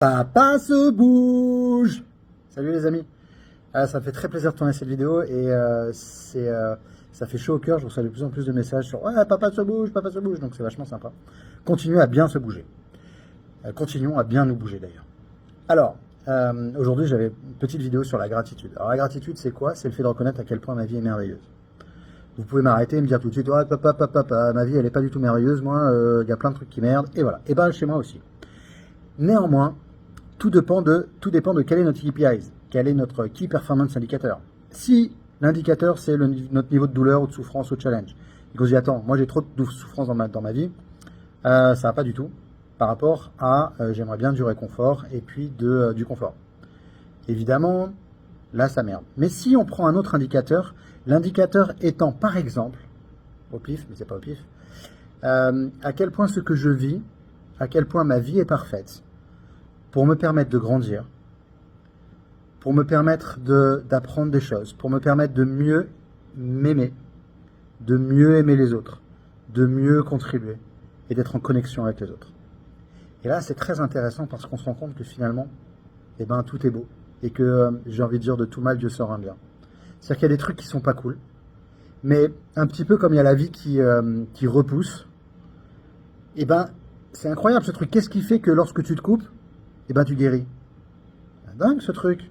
Papa se bouge. Salut les amis. Ça me fait très plaisir de tourner cette vidéo et ça fait chaud au cœur. Je reçois de plus en plus de messages sur ouais, papa se bouge, donc c'est vachement sympa. Continuez à bien se bouger. Continuons à bien nous bouger d'ailleurs. Alors, aujourd'hui j'avais une petite vidéo sur la gratitude. Alors la gratitude c'est quoi? C'est le fait de reconnaître à quel point ma vie est merveilleuse. Vous pouvez m'arrêter et me dire tout de suite ouais, papa, ma vie elle est pas du tout merveilleuse, moi il y a plein de trucs qui merdent, et voilà. Et ben chez moi aussi. Néanmoins, tout dépend de quel est notre KPIs, quel est notre Key Performance Indicator. Si l'indicateur c'est notre niveau de douleur ou de souffrance ou de challenge, et qu'on se dit attends, moi j'ai trop de souffrance dans ma vie, ça va pas du tout par rapport à j'aimerais bien du réconfort et puis du confort. Évidemment, là ça merde. Mais si on prend un autre indicateur, l'indicateur étant par exemple, au pif, mais c'est pas au pif, à quel point ce que je vis, à quel point ma vie est parfaite, pour me permettre de grandir, pour me permettre d'apprendre des choses, pour me permettre de mieux m'aimer, de mieux aimer les autres, de mieux contribuer et d'être en connexion avec les autres. Et là, c'est très intéressant parce qu'on se rend compte que finalement, eh ben, tout est beau et que j'ai envie de dire de tout mal, Dieu sort un bien. C'est-à-dire qu'il y a des trucs qui sont pas cool, mais un petit peu comme il y a la vie qui repousse, eh ben, c'est incroyable ce truc. Qu'est-ce qui fait que lorsque tu te coupes, eh ben tu guéris. Dingue ce truc.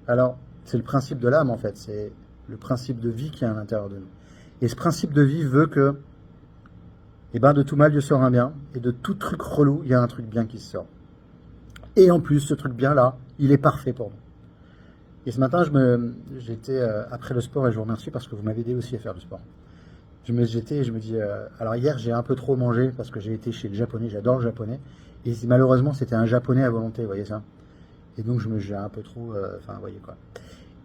Alors, c'est le principe de l'âme en fait, c'est le principe de vie qui est à l'intérieur de nous. Et ce principe de vie veut que, eh ben de tout mal Dieu sort un bien, et de tout truc relou, il y a un truc bien qui se sort. Et en plus, ce truc bien là, il est parfait pour nous. Et ce matin, j'étais après le sport, et je vous remercie parce que vous m'avez aidé aussi à faire du sport. Je me dis, alors hier j'ai un peu trop mangé parce que j'ai été chez le japonais, j'adore le japonais, et malheureusement c'était un japonais à volonté, vous voyez ça. Et donc j'ai un peu trop, enfin vous voyez quoi.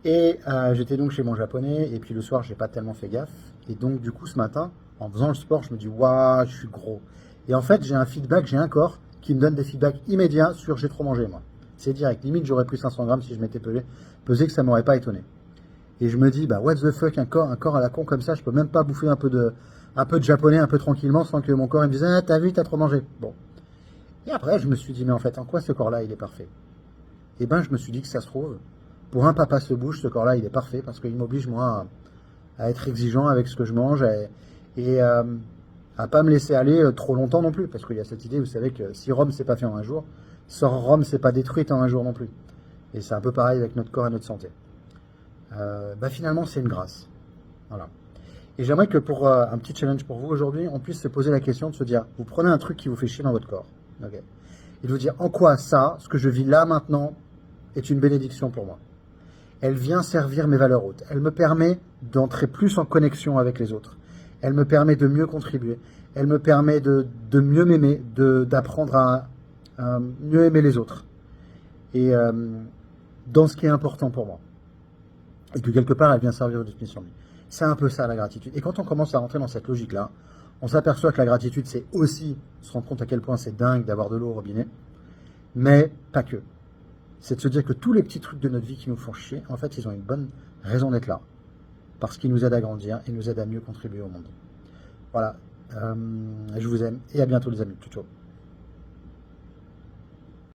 Et j'étais donc chez mon japonais, et puis le soir j'ai pas tellement fait gaffe, et donc du coup ce matin, en faisant le sport, je me dis, waouh, je suis gros. Et en fait j'ai un feedback, j'ai un corps qui me donne des feedbacks immédiats sur j'ai trop mangé moi. C'est direct, limite j'aurais pris 500 grammes si je m'étais pesé que ça m'aurait pas étonné. Et je me dis, bah, what the fuck, un corps à la con comme ça, je peux même pas bouffer un peu de japonais un peu tranquillement sans que mon corps il me dise, ah, t'as vu, t'as trop mangé. Bon. Et après, je me suis dit, mais en fait, en quoi ce corps-là, il est parfait? Et ben, je me suis dit que ça se trouve, pour un papa se bouge, ce corps-là, il est parfait parce qu'il m'oblige, moi, à être exigeant avec ce que je mange et à pas me laisser aller trop longtemps non plus. Parce qu'il y a cette idée, vous savez, que si Rome s'est pas fait en un jour, Rome s'est pas détruite en un jour non plus. Et c'est un peu pareil avec notre corps et notre santé. Finalement c'est une grâce. Voilà. Et j'aimerais que pour un petit challenge pour vous aujourd'hui, on puisse se poser la question de se dire, vous prenez un truc qui vous fait chier dans votre corps, okay, et de vous dire en quoi ça, ce que je vis là maintenant, est une bénédiction pour moi. Elle vient servir mes valeurs hautes. Elle me permet d'entrer plus en connexion avec les autres. Elle me permet de mieux contribuer. Elle me permet de mieux m'aimer, d'apprendre à mieux aimer les autres. Et dans ce qui est important pour moi. Et que quelque part, elle vient servir de mission de vie. C'est un peu ça, la gratitude. Et quand on commence à rentrer dans cette logique-là, on s'aperçoit que la gratitude, c'est aussi se rendre compte à quel point c'est dingue d'avoir de l'eau au robinet, mais pas que. C'est de se dire que tous les petits trucs de notre vie qui nous font chier, en fait, ils ont une bonne raison d'être là. Parce qu'ils nous aident à grandir et nous aident à mieux contribuer au monde. Voilà. Je vous aime et à bientôt les amis. Ciao, ciao.